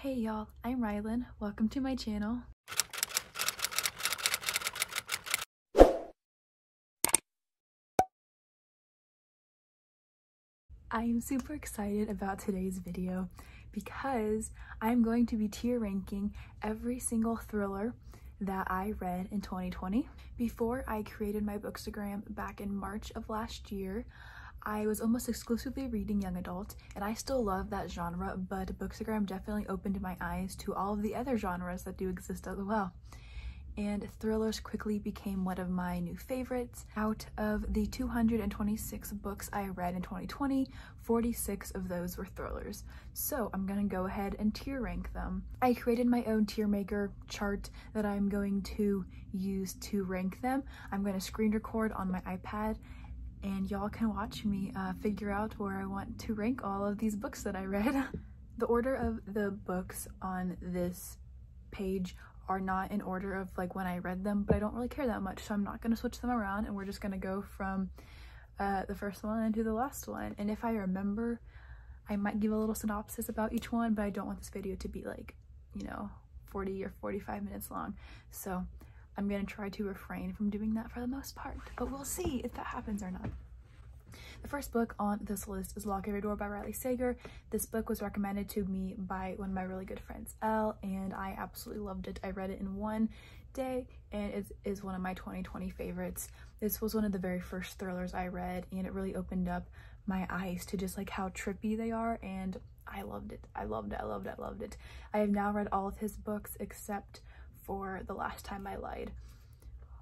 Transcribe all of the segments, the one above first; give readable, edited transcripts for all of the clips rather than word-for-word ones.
Hey y'all, I'm Rylan. Welcome to my channel. I am super excited about today's video because I'm going to be tier ranking every single thriller that I read in 2020. Before I created my Bookstagram back in March of last year, I was almost exclusively reading young adult, and I still love that genre, but Bookstagram definitely opened my eyes to all of the other genres that do exist as well. And thrillers quickly became one of my new favorites. Out of the 226 books I read in 2020, 46 of those were thrillers. So I'm gonna go ahead and tier rank them. I created my own tier maker chart that I'm going to use to rank them. I'm gonna screen record on my iPad, and y'all can watch me figure out where I want to rank all of these books that I read. The order of the books on this page are not in order of like when I read them, but I don't really care that much, so I'm not gonna switch them around, and we're just gonna go from the first one to the last one. And if I remember, I might give a little synopsis about each one, but I don't want this video to be like, you know, 40 or 45 minutes long, so I'm gonna try to refrain from doing that for the most part, but we'll see if that happens or not. The first book on this list is Lock Every Door by Riley Sager. This book was recommended to me by one of my really good friends, Elle, and I absolutely loved it. I read it in one day, and it is one of my 2020 favorites. This was one of the very first thrillers I read, and it really opened up my eyes to just like how trippy they are, and I loved it. I loved it. I loved it. I loved it. I have now read all of his books except for The Last Time I Lied.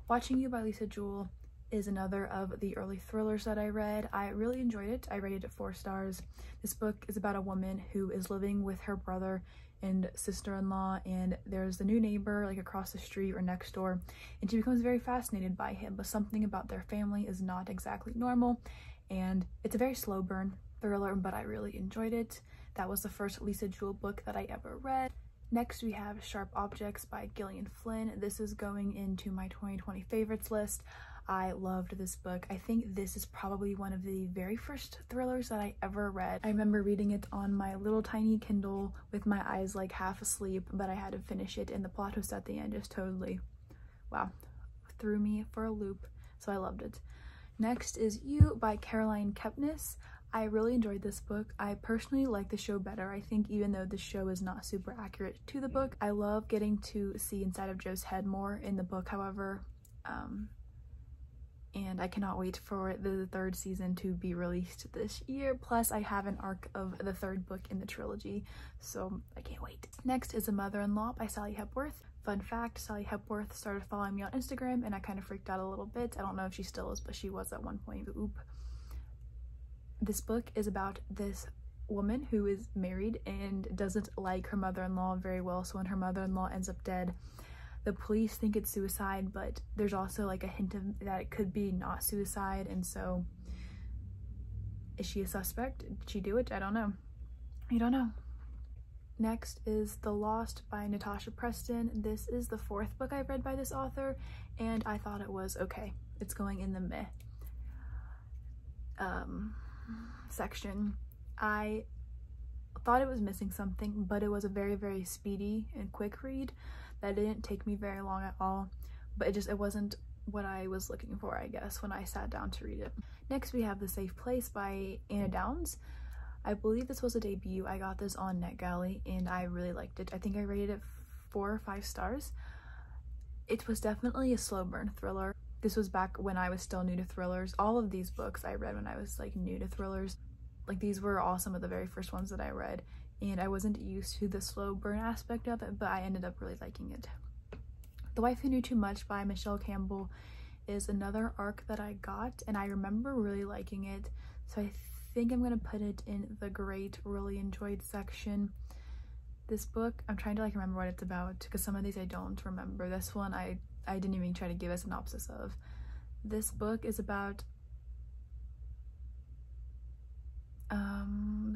Watching You by Lisa Jewell is another of the early thrillers that I read. I really enjoyed it. I rated it 4 stars. This book is about a woman who is living with her brother and sister-in-law, and there's the new neighbor like across the street or next door, and she becomes very fascinated by him, but something about their family is not exactly normal, and it's a very slow burn thriller, but I really enjoyed it. That was the first Lisa Jewell book that I ever read. Next, we have Sharp Objects by Gillian Flynn. This is going into my 2020 favorites list. I loved this book. I think this is probably one of the very first thrillers that I ever read. I remember reading it on my little tiny Kindle with my eyes like half asleep, but I had to finish it, and the plot twist at the end just totally, wow, threw me for a loop, so I loved it. Next is You by Caroline Kepnes. I really enjoyed this book. I personally like the show better. I think even though the show is not super accurate to the book, I love getting to see inside of Joe's head more in the book, however, and I cannot wait for the 3rd season to be released this year. Plus, I have an arc of the 3rd book in the trilogy, so I can't wait. Next is A Mother-in-Law by Sally Hepworth. Fun fact, Sally Hepworth started following me on Instagram, and I kind of freaked out a little bit. I don't know if she still is, but she was at one point. Oop. This book is about this woman who is married and doesn't like her mother-in-law very well, so when her mother-in-law ends up dead, the police think it's suicide, but there's also like a hint of that it could be not suicide, and so is she a suspect? Did she do it? I don't know. I don't know. Next is The Lost by Natasha Preston. This is the 4th book I've read by this author, and I thought it was okay. It's going in the meh section. I thought it was missing something, but it was a very, very speedy and quick read that didn't take me very long at all, but it wasn't what I was looking for, I guess, when I sat down to read it. Next, we have The Safe Place by Anna Downs. I believe this was a debut. I got this on NetGalley, and I really liked it. I think I rated it 4 or 5 stars. It was definitely a slow burn thriller. This was back when I was still new to thrillers. All of these books I read when I was like new to thrillers. Like, these were all some of the very first ones that I read, and I wasn't used to the slow burn aspect of it, but I ended up really liking it. The Wife Who Knew Too Much by Michelle Campbell is another arc that I got, and I remember really liking it, so I think I'm gonna put it in the great, really enjoyed section. This book, I'm trying to like remember what it's about, because some of these I don't remember. This one I didn't even try to give a synopsis of. This book is about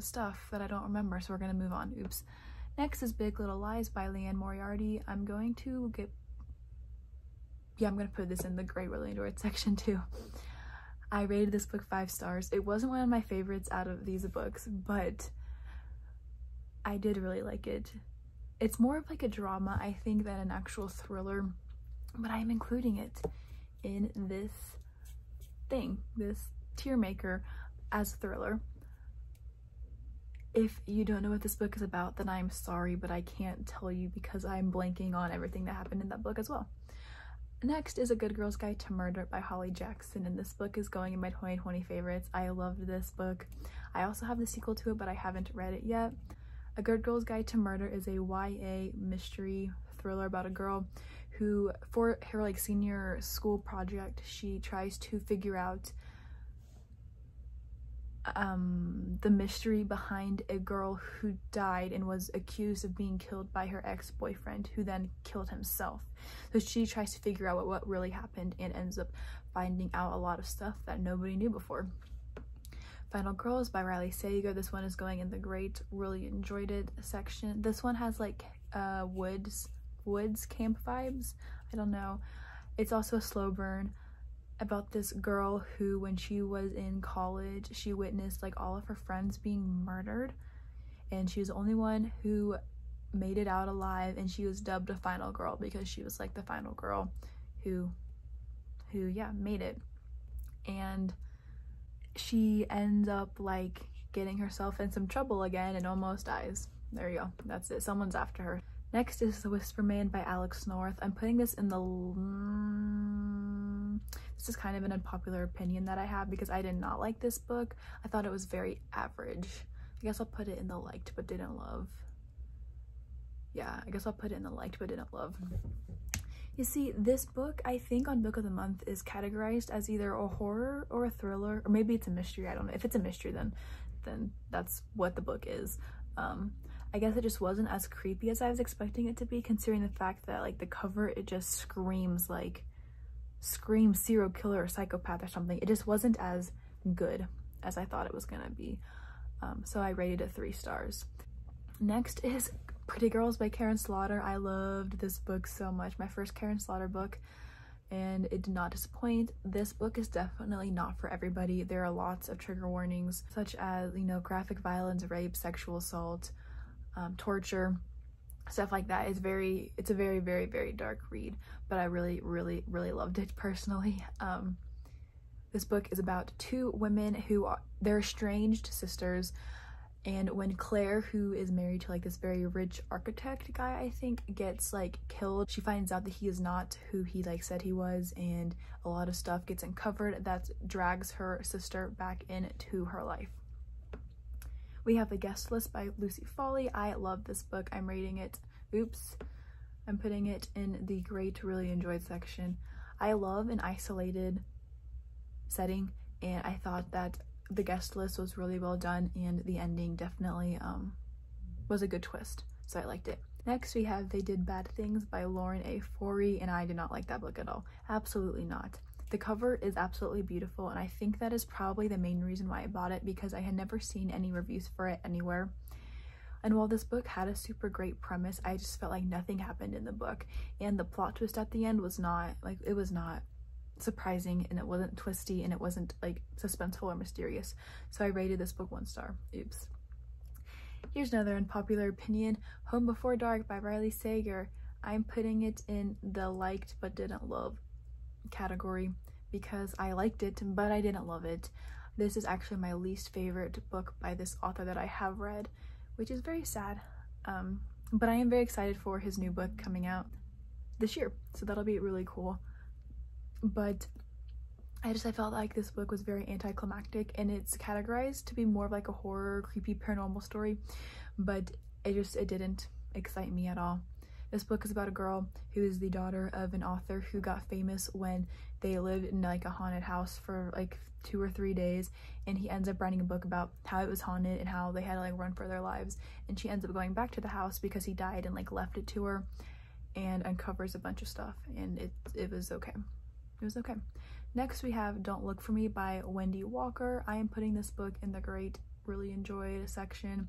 stuff that I don't remember, so we're gonna move on. Oops. Next is Big Little Lies by Leanne Moriarty. I'm going to put this in the great, really enjoyed section too. I rated this book 5 stars. It wasn't one of my favorites out of these books, but I did really like it. It's more of like a drama, I think, than an actual thriller, but I am including it in this thing, this tier maker, as a thriller. If you don't know what this book is about, then I'm sorry, but I can't tell you because I'm blanking on everything that happened in that book as well. Next is A Good Girl's Guide to Murder by Holly Jackson, and this book is going in my 2020 favorites. I loved this book. I also have the sequel to it, but I haven't read it yet. A Good Girl's Guide to Murder is a YA mystery thriller about a girl who, for her like senior school project, she tries to figure out the mystery behind a girl who died and was accused of being killed by her ex-boyfriend, who then killed himself. So she tries to figure out what really happened and ends up finding out a lot of stuff that nobody knew before. Final Girls by Riley Sager. This one is going in the great, really enjoyed it section. This one has like woods camp vibes. I don't know. It's also a slow burn about this girl who, when she was in college, she witnessed like all of her friends being murdered, and she was the only one who made it out alive, and she was dubbed a final girl because she was like the final girl who yeah, made it. And she ends up like getting herself in some trouble again and almost dies. There you go, that's it, someone's after her. Next is The Whisper Man by Alex North. I'm putting this in the this is kind of an unpopular opinion that I have because I did not like this book. I thought it was very average. I guess I'll put it in the liked but didn't love. Yeah, I guess I'll put it in the liked but didn't love. You see, this book, I think on Book of the Month, is categorized as either a horror or a thriller, or maybe it's a mystery. I don't know. If it's a mystery, then that's what the book is. I guess it just wasn't as creepy as I was expecting it to be, considering the fact that like the cover, it just screams serial killer or psychopath or something. It just wasn't as good as I thought it was gonna be. So I rated it 3 stars. Next is Pretty Girls by Karen Slaughter. I loved this book so much. My first Karen Slaughter book, and it did not disappoint. This book is definitely not for everybody. There are lots of trigger warnings, such as, you know, graphic violence, rape, sexual assault, torture, stuff like that. It's a very, very, very dark read, but I really loved it personally. This book is about 2 women who they're estranged sisters, and when Claire, who is married to like this very rich architect guy, I think, gets like killed, she finds out that he is not who he like said he was, and a lot of stuff gets uncovered that drags her sister back into her life. We have The Guest List by Lucy Foley. I love this book. I'm rating it, I'm putting it in the great, really enjoyed section. I love an isolated setting, and I thought that The Guest List was really well done, and the ending definitely was a good twist, so I liked it. Next we have They Did Bad Things by Lauren A. Forey, and I did not like that book at all. Absolutely not. The cover is absolutely beautiful, and I think that is probably the main reason why I bought it, because I had never seen any reviews for it anywhere. And while this book had a super great premise, I just felt like nothing happened in the book, and the plot twist at the end was not, like, it was not surprising, and it wasn't twisty, and it wasn't like suspenseful or mysterious. So I rated this book 1 star. Oops. Here's another unpopular opinion. Home Before Dark by Riley Sager. I'm putting it in the liked but didn't love category because I liked it but I didn't love it. This is actually my least favorite book by this author that I have read, which is very sad, but I am very excited for his new book coming out this year, so that'll be really cool. But I felt like this book was very anticlimactic, and it's categorized to be more of like a horror, creepy, paranormal story, but it didn't excite me at all. This book is about a girl who is the daughter of an author who got famous when they lived in like a haunted house for like 2 or 3 days, and he ends up writing a book about how it was haunted and how they had to like run for their lives, and she ends up going back to the house because he died and like left it to her, and uncovers a bunch of stuff, and it was okay. It was okay. Next we have Don't Look For Me by Wendy Walker. I am putting this book in the great, really enjoyed section.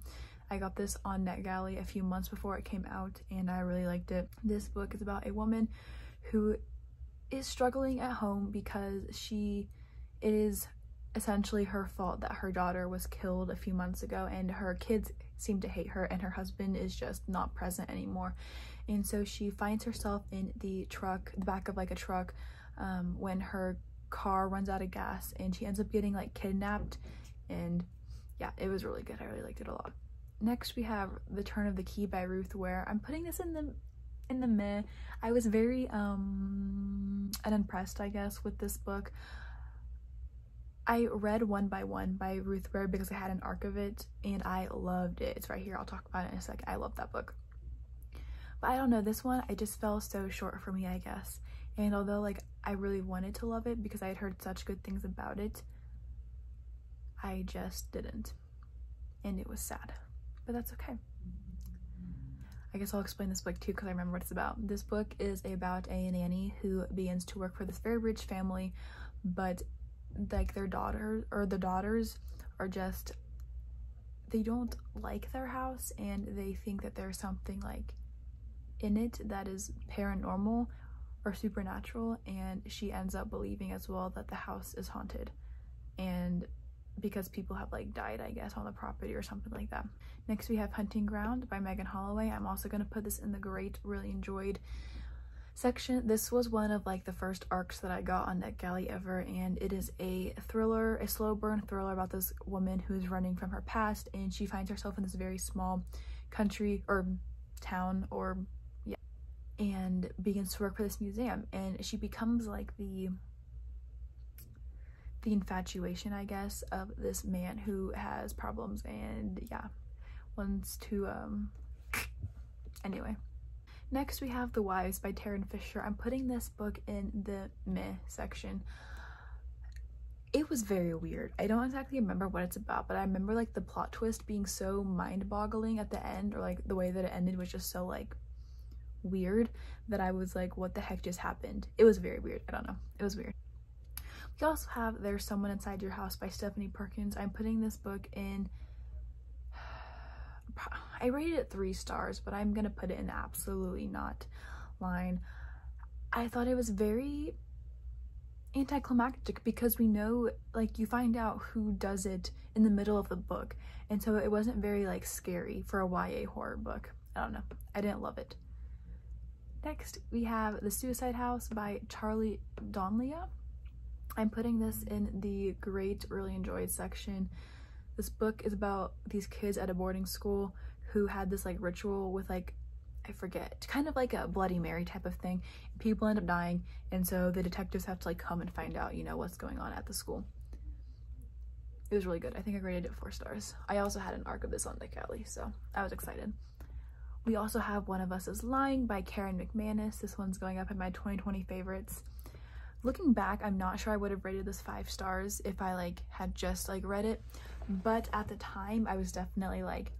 I got this on NetGalley a few months before it came out, and I really liked it. This book is about a woman who is struggling at home because it is essentially her fault that her daughter was killed a few months ago, and her kids seem to hate her, and her husband is just not present anymore. And so she finds herself in the back of like a truck, when her car runs out of gas, and she ends up getting like kidnapped. And yeah, it was really good. I really liked it a lot. Next we have The Turn of the Key by Ruth Ware. I'm putting this in the meh. I was very unimpressed, I guess, with this book. I read One by One by Ruth Ware because I had an arc of it and I loved it. It's right here. I'll talk about it in a second. I love that book. But I don't know, this one, it just fell so short for me, I guess. And although like I really wanted to love it because I had heard such good things about it, I just didn't. And it was sad. But that's okay. I guess I'll explain this book too because I remember what it's about. This book is about a nanny who begins to work for this very rich family, but like the daughters are just, they don't like their house, and they think that there's something like in it that is paranormal or supernatural, and she ends up believing as well that the house is haunted, and because people have like died, I guess, on the property or something like that. Next we have Hunting Ground by Megan Holloway. I'm also going to put this in the really enjoyed section. This was one of like the first arcs that I got on NetGalley ever, and it is a thriller, a slow burn thriller about this woman who is running from her past, and she finds herself in this very small country or town, or yeah, and begins to work for this museum, and she becomes like the infatuation, I guess, of this man who has problems, and yeah, wants to anyway. Next we have The Wives by Taryn Fisher. I'm putting this book in the meh section. It was very weird. I don't exactly remember what it's about, but I remember like the plot twist being so mind-boggling at the end, or like the way that it ended was just so like weird that I was like, what the heck just happened? It was very weird. I don't know. It was weird. We also have There's Someone Inside Your House by Stephanie Perkins. I'm putting this book in, I rated it 3 stars, but I'm gonna put it in the absolutely not line. I thought it was very anticlimactic because we know, like, you find out who does it in the middle of the book, and so it wasn't very like scary for a YA horror book. I don't know. I didn't love it. Next we have The Suicide House by Charlie Donlia. I'm putting this in the really enjoyed section. This book is about these kids at a boarding school who had this like ritual with like, I forget, kind of like a Bloody Mary type of thing. People end up dying, and so the detectives have to like come and find out, you know, what's going on at the school. It was really good. I think I rated it 4 stars. I also had an arc of this on NetGalley, so I was excited. We also have One of Us is Lying by Karen McManus. This one's going up in my 2020 favorites. Looking back, I'm not sure I would have rated this 5 stars if I like had just like read it, but at the time I was definitely like,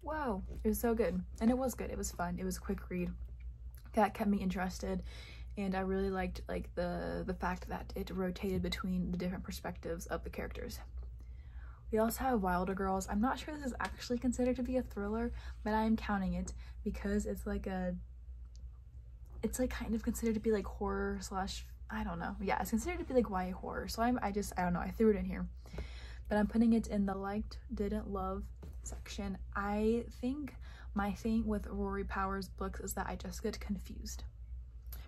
whoa, it was so good. And it was good. It was fun. It was a quick read that kept me interested, and I really liked like the fact that it rotated between the different perspectives of the characters. We also have Wilder Girls. I'm not sure this is actually considered to be a thriller, but I am counting it because it's like kind of considered to be like horror slash, I don't know. Yeah, it's considered to be like YA horror. So I don't know. I threw it in here. But I'm putting it in the liked, didn't love section. I think my thing with Rory Powers books is that I just get confused.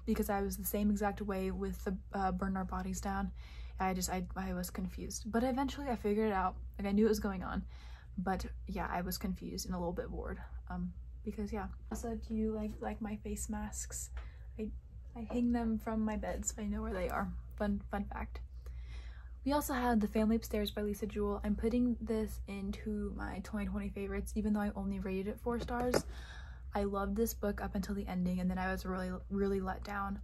Because I was the same exact way with the Burn Our Bodies Down. I was confused. But eventually I figured it out. Like, I knew it was going on. But yeah, I was confused and a little bit bored. Because yeah. Also, do you like my face masks? I hang them from my bed so I know where they are. Fun fact. We also had The Family Upstairs by Lisa Jewell. I'm putting this into my 2020 favorites, even though I only rated it 4 stars. I loved this book up until the ending, and then I was really let down.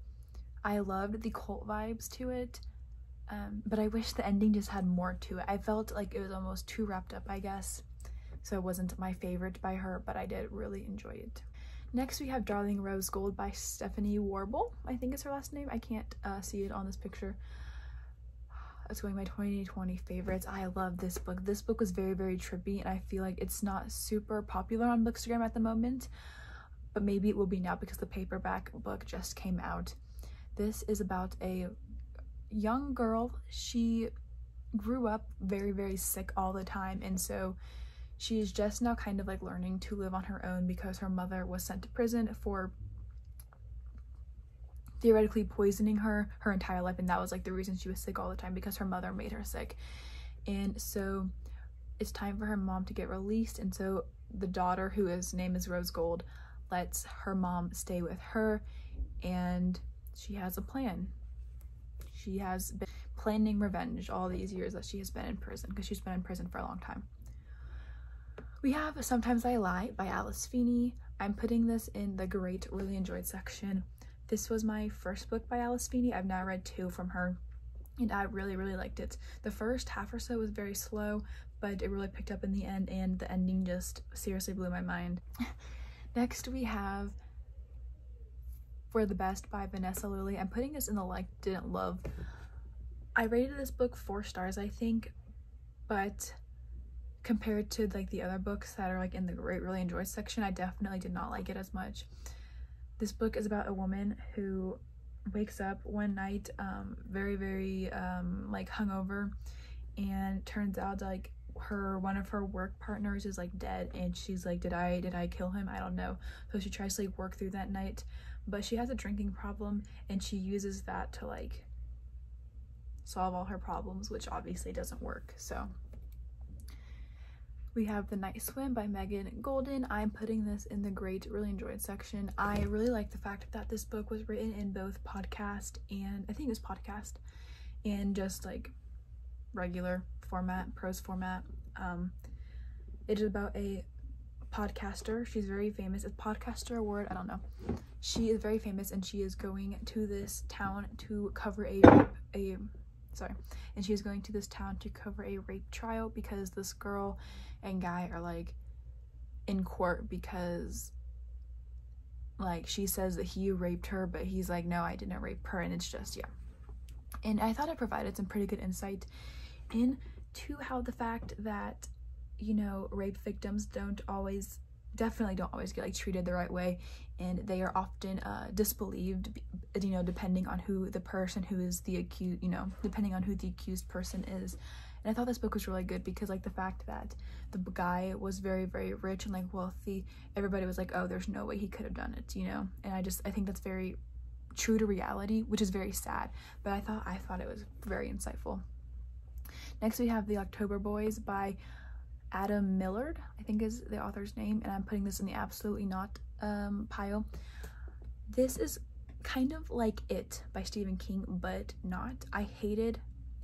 I loved the cult vibes to it, but I wish the ending just had more to it. I felt like it was almost too wrapped up, I guess. So it wasn't my favorite by her, but I did really enjoy it. Next we have Darling Rose Gold by Stephanie Warble. I think is her last name. I can't see it on this picture. That's going to my 2020 favorites. I love this book. This book was very trippy, and I feel like it's not super popular on Bookstagram at the moment, but maybe it will be now because the paperback book just came out. This is about a young girl. She grew up very, very sick all the time, and so she's just now kind of like learning to live on her own because her mother was sent to prison for theoretically poisoning her entire life, and that was like the reason she was sick all the time, because her mother made her sick. And so it's time for her mom to get released, and so the daughter, whose name is Rose Gold, lets her mom stay with her, and she has a plan. She has been planning revenge all these years that she has been in prison, because she's been in prison for a long time. We have Sometimes I Lie by Alice Feeney. I'm putting this in the great, really enjoyed section. This was my first book by Alice Feeney. I've now read 2 from her, and I really, really liked it. The first half or so was very slow, but it really picked up in the end, and the ending just seriously blew my mind. Next we have For the Best by Vanessa Lilly. I'm putting this in the like, didn't love. I rated this book 4 stars, I think, but compared to like the other books that are like in the great, really enjoyed section, I definitely did not like it as much. This book is about a woman who wakes up one night very, very like hungover, and turns out like one of her work partners is like dead, and she's like, did I kill him? I don't know. So she tries to like work through that night, but she has a drinking problem, and she uses that to like solve all her problems, which obviously doesn't work. So we have The Night Swim by Megan Golden. I'm putting this in the great, really enjoyed section. I really like the fact that this book was written in both podcast and, I think it was podcast, and just like regular format, prose format. It is about a podcaster. She's very famous. Is podcaster a word? I don't know. She is very famous, and she is going to this town to cover and she is going to this town to cover a rape trial, because this girl and guy are like in court, because like she says that he raped her, but he's like, no, I didn't rape her, and it's just, yeah. And I thought it provided some pretty good insight into how the fact that, you know, rape victims definitely don't always get like treated the right way, and they are often disbelieved, you know, depending on who the person who is the accused, you know, depending on who the accused person is. And I thought this book was really good, because like the fact that the guy was very, very rich and like wealthy, everybody was like, oh, there's no way he could have done it, you know. And I think that's very true to reality, which is very sad, but I thought it was very insightful. Next we have The October Boys by Adam Millard, I think is the author's name, and I'm putting this in the absolutely not pile. This is kind of like It by Stephen King, but not. I hated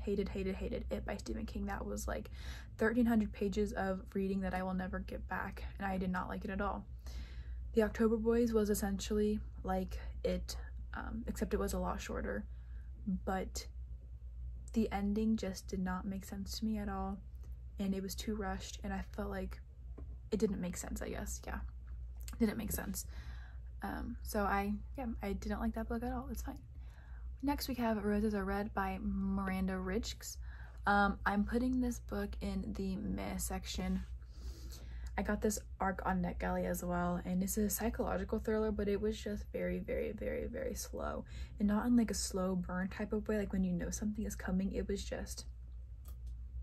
It by Stephen King. That was like 1,300 pages of reading that I will never get back, and I did not like it at all. The October Boys was essentially like It, except it was a lot shorter, but the ending just did not make sense to me at all, and it was too rushed, and I felt like it didn't make sense, I guess. Yeah, it didn't make sense. So I didn't like that book at all. It's fine. Next we have Roses Are Red by Miranda Richks. I'm putting this book in the meh section. I got this arc on NetGalley as well, and it's a psychological thriller, but it was just very, very, very, very slow, and not in like a slow burn type of way, like when you know something is coming. It was just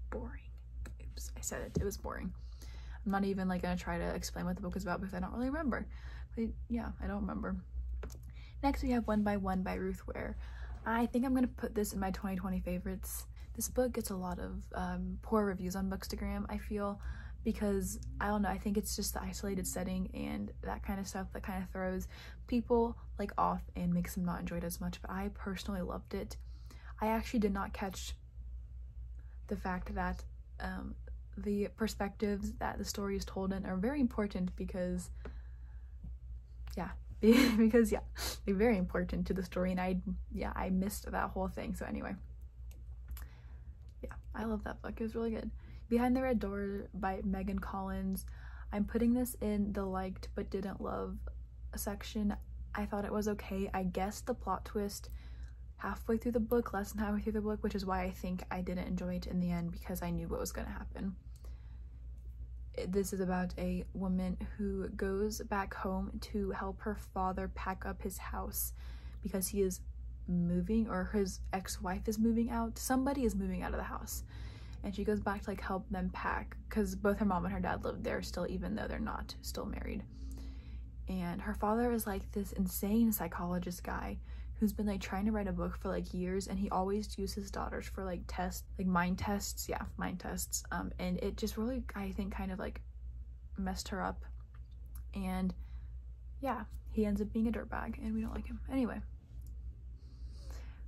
boring. Oops, I said it. It was boring. I'm not even like gonna try to explain what the book is about, because I don't really remember. But yeah, I don't remember. Next we have One by One by Ruth Ware. I think I'm gonna put this in my 2020 favorites. This book gets a lot of poor reviews on Bookstagram, I feel, because I don't know, I think it's just the isolated setting and that kind of stuff that kind of throws people like off and makes them not enjoy it as much, but I personally loved it. I actually did not catch the fact that the perspectives that the story is told in are very important, because they're very important to the story, and I missed that whole thing. So anyway, yeah, I love that book. It was really good. Behind the Red Door by Megan Collins. I'm putting this in the liked but didn't love section. I thought it was okay. I guessed the plot twist halfway through the book, less than halfway through the book, which is why I think I didn't enjoy it in the end, because I knew what was going to happen. This is about a woman who goes back home to help her father pack up his house because he is moving, or his ex-wife is moving out. Somebody is moving out of the house, and she goes back to like help them pack because both her mom and her dad live there still, even though they're not still married. And her father is like this insane psychologist guy who's been like trying to write a book for like years, and he always uses his daughters for like tests, like mind tests, and it just really, I think, kind of like messed her up. And yeah, he ends up being a dirtbag and we don't like him. Anyway,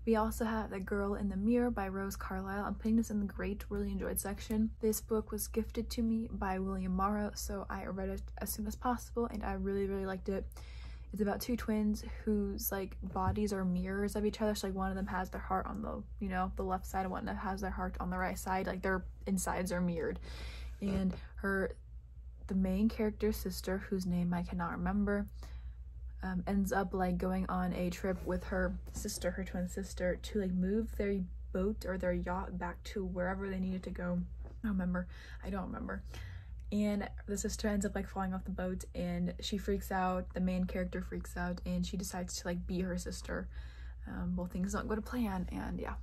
we also have The Girl in the Mirror by Rose Carlyle. I'm putting this in the great, really enjoyed section. This book was gifted to me by William Morrow, so I read it as soon as possible and I really, really liked it. It's about two twins whose like bodies are mirrors of each other. So like one of them has their heart on the, you know, the left side, and one that has their heart on the right side. Like their insides are mirrored. And the main character's sister, whose name I cannot remember, ends up like going on a trip with her sister, her twin sister, to like move their boat or their yacht back to wherever they needed to go. I don't remember. And the sister ends up like falling off the boat and she freaks out. The main character freaks out and she decides to like be her sister. Well, things don't go to plan, and yeah,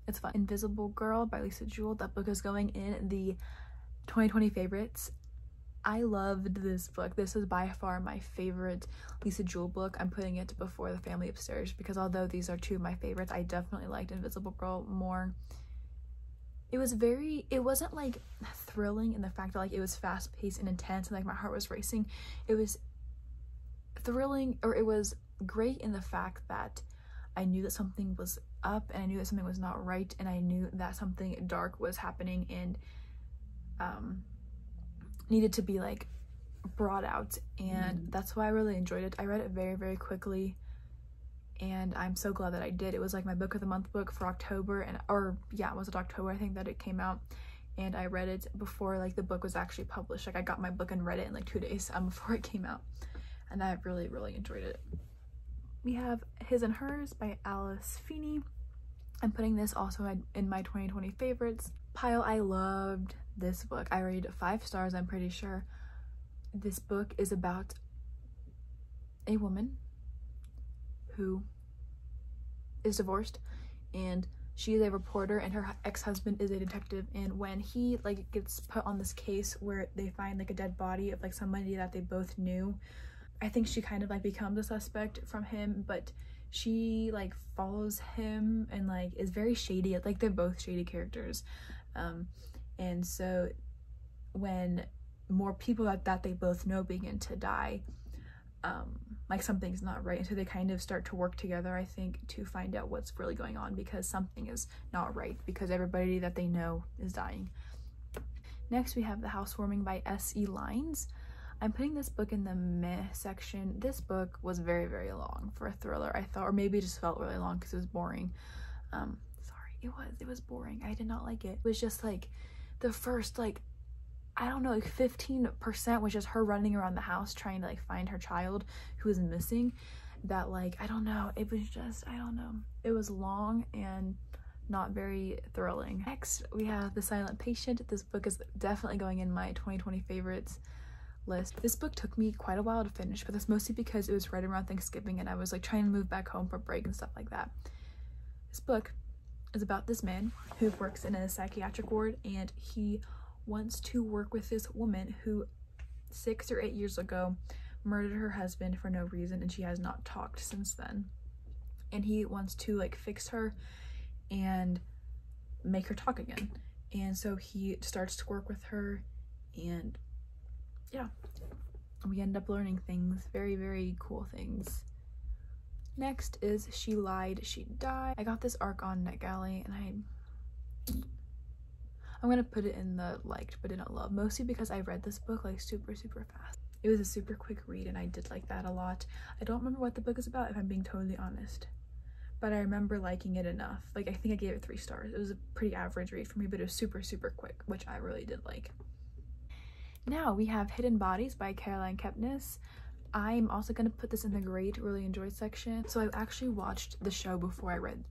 it's fun. Invisible Girl by Lisa Jewell. That book is going in the 2020 favorites. I loved this book. This is by far my favorite Lisa Jewell book. I'm putting it before The Family Upstairs because although these are two of my favorites, I definitely liked Invisible Girl more. It wasn't like thrilling in the fact that like it was fast paced and intense and like my heart was racing. It was thrilling, or it was great in the fact that I knew that something was up and I knew that something was not right, and I knew that something dark was happening and needed to be like brought out, and that's why I really enjoyed it. I read it very, very quickly and I'm so glad that I did. It was like my book of the month book for October, was it October I think that it came out, and I read it before like the book was actually published. Like I got my book and read it in like 2 days before it came out, and I really, really enjoyed it. We have His and Hers by Alice Feeney. I'm putting this also in my 2020 favorites pile. I loved this book. I rated 5 stars, I'm pretty sure. This book is about a woman who is divorced, and she is a reporter and her ex-husband is a detective, and when he like gets put on this case where they find like a dead body of like somebody that they both knew, I think she kind of like becomes a suspect from him, but she like follows him and like is very shady. Like they're both shady characters, and so when more people that they both know begin to die, like something's not right, and so they kind of start to work together, I think, to find out what's really going on, because something is not right because everybody that they know is dying. Next we have The Housewarming by S.E. Lines. I'm putting this book in the meh section. This book was very, very long for a thriller, I thought, or maybe it just felt really long because it was boring. Sorry, it was boring. I did not like it. It was just like the first like, I don't know, like 15% was just her running around the house trying to like find her child who was missing. That like, I don't know, it was just, I don't know. It was long and not very thrilling. Next, we have The Silent Patient. This book is definitely going in my 2020 favorites list. This book took me quite a while to finish, but that's mostly because it was right around Thanksgiving and I was like trying to move back home for break and stuff like that. This book is about this man who works in a psychiatric ward, and he wants to work with this woman who 6 or 8 years ago murdered her husband for no reason, and she has not talked since then, and he wants to like fix her and make her talk again. And so he starts to work with her, and yeah, we end up learning things, very, very cool things. Next is She Lied, She Died. I got this arc on NetGalley, and I'm gonna put it in the liked but didn't love, mostly because I read this book like super, super fast. It was a super quick read and I did like that a lot. I don't remember what the book is about, if I'm being totally honest, but I remember liking it enough. Like I think I gave it 3 stars. It was a pretty average read for me, but it was super, super quick, which I really did like. Now we have Hidden Bodies by Caroline Kepnes. I'm also going to put this in the great, really enjoyed section. So I actually watched the show before I read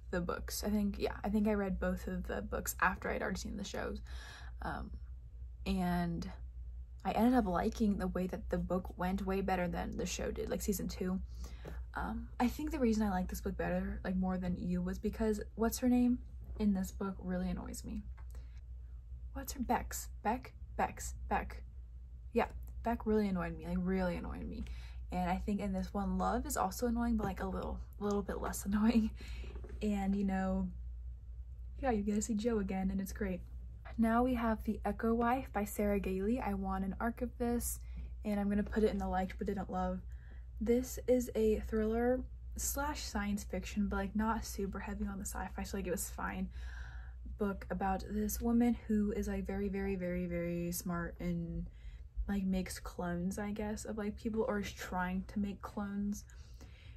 the books. I think I read both of the books after I'd already seen the shows. And I ended up liking the way that the book went way better than the show did, like season 2. I think the reason I like this book better, like more than you, was because what's her name in this book really annoys me. what's her, Bex, Beck, yeah, Beck really annoyed me, like really annoyed me. And I think in this one, Love is also annoying, but like a little bit less annoying. And you know, yeah, you get to see Joe again, and it's great. Now we have The Echo Wife by Sarah Gailey. I won an ARC of this, and I'm gonna put it in the liked but didn't love. This is a thriller slash science fiction, but like not super heavy on the sci-fi, so like it was fine. Book about this woman who is like very smart and like makes clones, I guess, of like people, or is trying to make clones.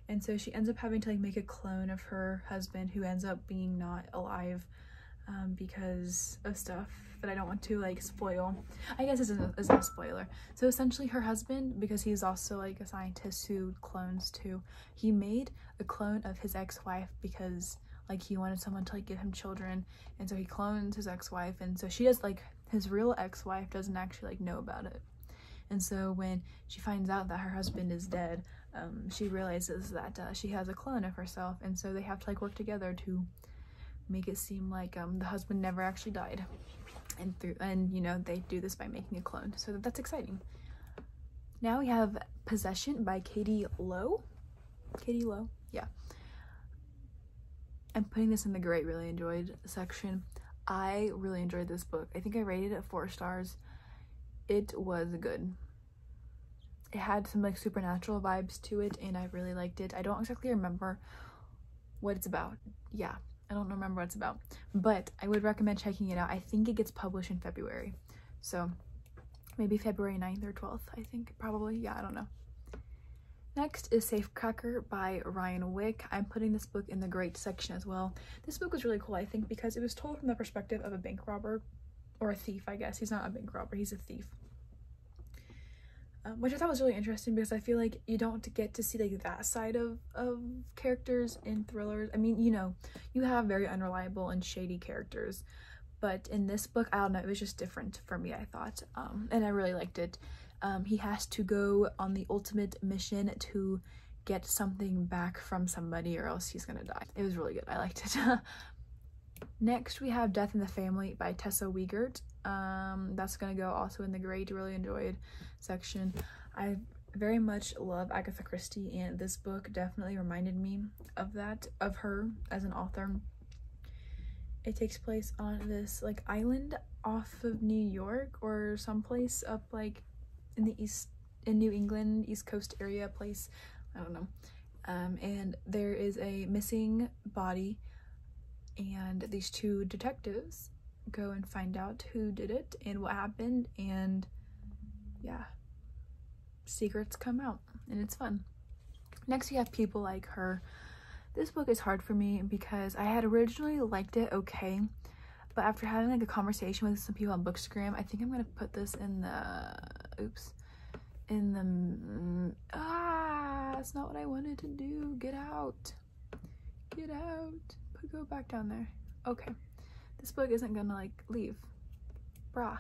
And so she ends up having to like make a clone of her husband, who ends up being not alive because of stuff that I don't want to like spoil. I guess this isn't a spoiler. So essentially her husband, because he's also like a scientist who clones too, he made a clone of his ex-wife because like he wanted someone to like give him children, and so he clones his ex-wife, and so she does, like, his real ex-wife doesn't actually like know about it. And so when she finds out that her husband is dead, she realizes that she has a clone of herself, and so they have to like work together to make it seem like the husband never actually died. And you know, they do this by making a clone, so that's exciting. Now we have Possession by Katie Lowe. Yeah. I'm putting this in the great really enjoyed section. I really enjoyed this book. I think I rated it 4 stars. It was good. It had some like supernatural vibes to it, and I really liked it. I don't exactly remember what it's about. Yeah, I don't remember what it's about, but I would recommend checking it out. I think it gets published in February, so maybe February 9th or 12th, I think, probably. Yeah, I don't know. Next is Safecracker by Ryan Wick. I'm putting this book in the great section as well. This book was really cool, I think, because it was told from the perspective of a bank robber, or a thief, I guess. He's not a bank robber, he's a thief. Which I thought was really interesting, because I feel like you don't get to see like that side of characters in thrillers. I mean, you know, you have very unreliable and shady characters, but in this book, I don't know, it was just different for me, I thought, and I really liked it. He has to go on the ultimate mission to get something back from somebody, or else he's gonna die. It was really good. I liked it. Next, we have Death in the Family by Tessa Wiegert. That's gonna go also in the great, really enjoyed section. I very much love Agatha Christie, and this book definitely reminded me of that, of her as an author. It takes place on this like island off of New York or someplace up like in the in New England, East Coast area place, I don't know. And there is a missing body, and these 2 detectives go and find out who did it and what happened, and yeah, secrets come out, and it's fun. Next, we have People Like Her. This book is hard for me because I had originally liked it okay, but after having like a conversation with some people on Bookstagram, I think I'm gonna put this in the that's not what I wanted to do. Get out, go back down there. Okay, this book isn't gonna like leave. Bro,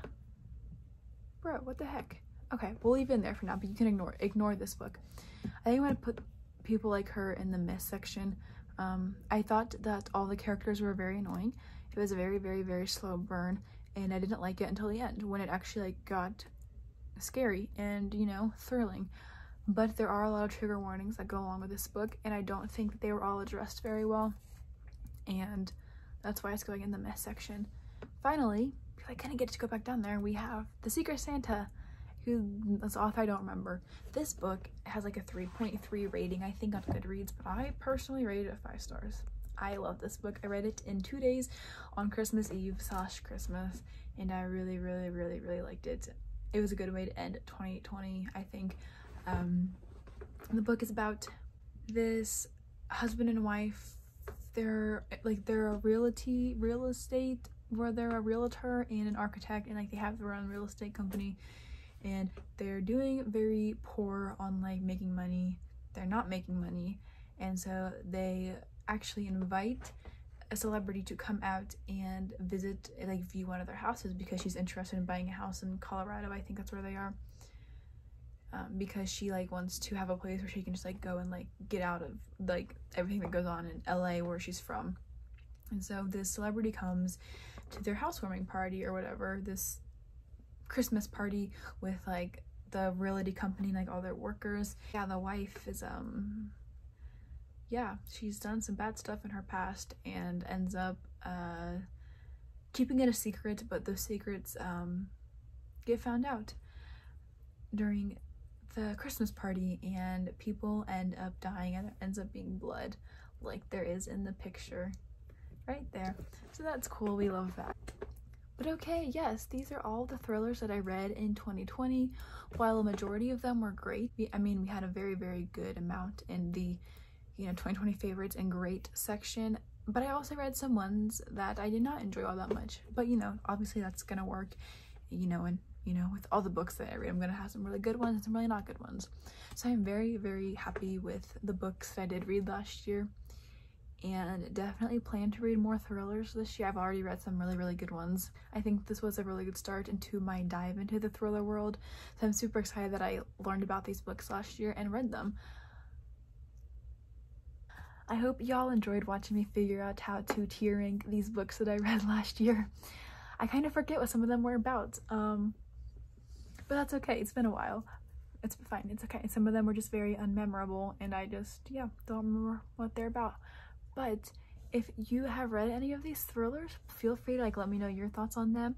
what the heck? Okay, we'll leave it in there for now, but you can ignore this book. I think I'm gonna put People Like Her in the miss section. I thought that all the characters were very annoying. It was a very slow burn, and I didn't like it until the end, when it actually like got scary and, you know, thrilling. But there are a lot of trigger warnings that go along with this book, and I don't think that they were all addressed very well, and that's why it's going in the mess section. Finally, because I couldn't get it to go back down there, we have The Secret Santa, whose author I don't remember. This book has like a 3.3 rating, I think, on Goodreads, but I personally rated it 5 stars. I love this book. I read it in 2 days on Christmas Eve / Christmas, and I really liked it. It was a good way to end 2020, I think. The book is about this husband and wife. They're a real estate, where they're a realtor and an architect, and like they have their own real estate company, and they're doing very poor on like making money. They're not making money, and so they actually invite a celebrity to come out and visit, like view one of their houses, because she's interested in buying a house in Colorado. I think that's where they are, because she like wants to have a place where she can just like go and like get out of like everything that goes on in LA, where she's from. And so this celebrity comes to their housewarming party or whatever, this Christmas party with like the realty company and like all their workers. Yeah, the wife is yeah, she's done some bad stuff in her past and ends up keeping it a secret, but those secrets get found out during the Christmas party, and people end up dying, and there ends up being blood like there is in the picture right there. So that's cool, we love that. But okay, yes, these are all the thrillers that I read in 2020. While a majority of them were great, I mean, we had a very, very good amount in the, you know, 2020 favorites and great section, but I also read some ones that I did not enjoy all that much. But, you know, obviously that's gonna work, you know, and, you know, with all the books that I read, I'm gonna have some really good ones and some really not good ones. So I'm very, very happy with the books that I did read last year, and definitely plan to read more thrillers this year. I've already read some really, really good ones. I think this was a really good start into my dive into the thriller world, so I'm super excited that I learned about these books last year and read them. I hope y'all enjoyed watching me figure out how to tier rank these books that I read last year. I kind of forget what some of them were about, but that's okay, it's been a while. It's fine, it's okay. Some of them were just very unmemorable, and I just, yeah, don't remember what they're about. But if you have read any of these thrillers, feel free to like let me know your thoughts on them,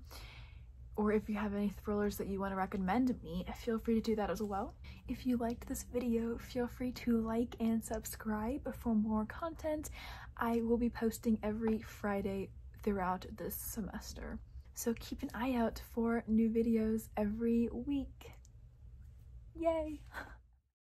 or if you have any thrillers that you want to recommend me, feel free to do that as well. If you liked this video, feel free to like and subscribe for more content. I will be posting every Friday throughout this semester, so keep an eye out for new videos every week. Yay!